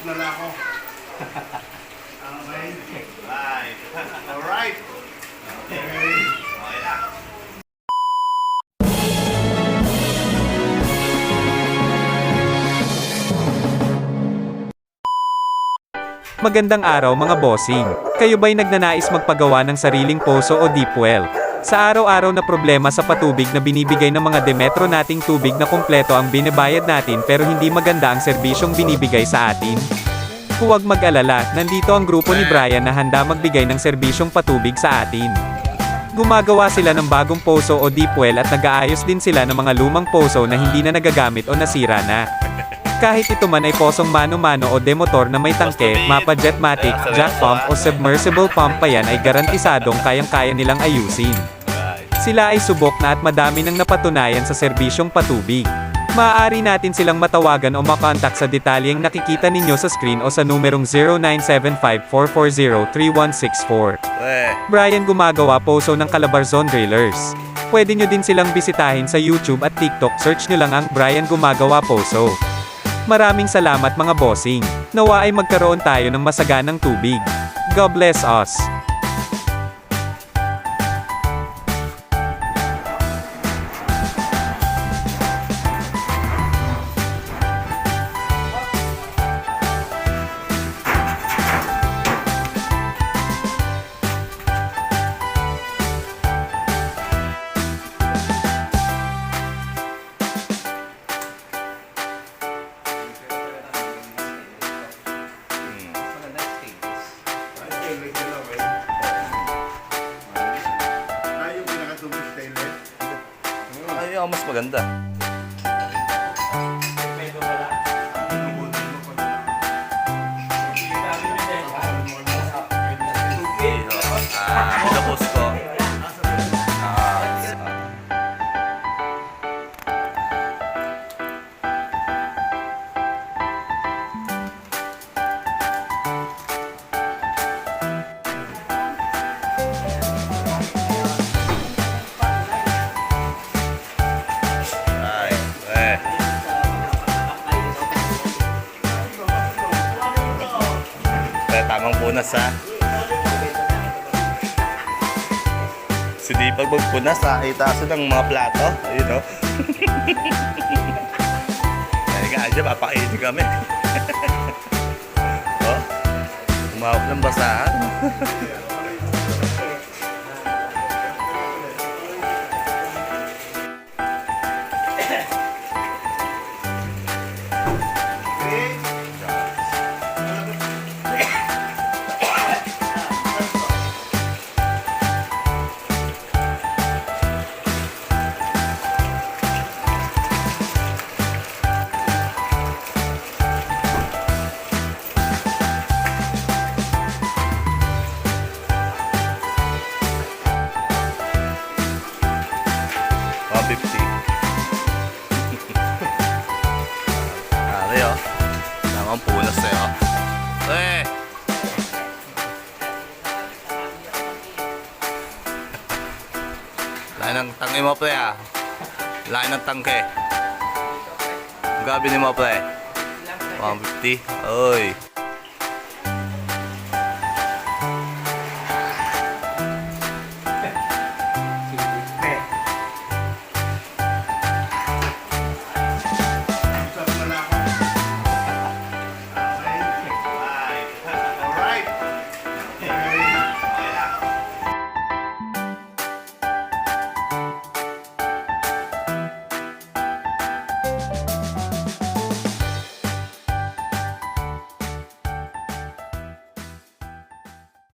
na lang ako. Okay. Right. Alright. Okay. Okay na. Magandang araw mga bossing. Kayo ba'y nagnanais magpagawa ng sariling poso o deep well? Sa araw-araw na problema sa patubig na binibigay ng mga Demetro nating tubig na kumpleto ang binabayad natin pero hindi maganda ang serbisyong binibigay sa atin? Huwag mag-alala, nandito ang grupo ni Brian na handa magbigay ng serbisyong patubig sa atin. Gumagawa sila ng bagong poso o deep well at nag-aayos din sila ng mga lumang poso na hindi na nagagamit o nasira na. Kahit ito man ay posong mano-mano o demotor na may tangke, mapa jetmatic, jack pump o submersible pump pa yan ay garantisadong kayang-kaya nilang ayusin. Sila ay subok na at madami nang napatunayan sa serbisyong patubig. Maaari natin silang matawagan o makontak sa detalyeng nakikita ninyo sa screen o sa numerong 0975-440-3164. Brian gumagawa poso ng Calabarzon Drillers. Pwede nyo din silang bisitahin sa YouTube at TikTok, search nyo lang ang Brian Gumagawa Poso. Maraming salamat mga bossing. Nawa ay magkaroon tayo ng masaganang tubig. God bless us. Ay, mas maganda. Ito post ko. Tamang punas ha. Hindi pag magpunas ha, itaso ng mga plato. Ayun o. Kaya nga dyan, papakainin kami. Oh, umawak ng basahan. Ari oh, tamang punas sa'yo. Lain ng tangke mo pre ah. Lain ng tangke. Gabi ni mo pre. 150. Oy.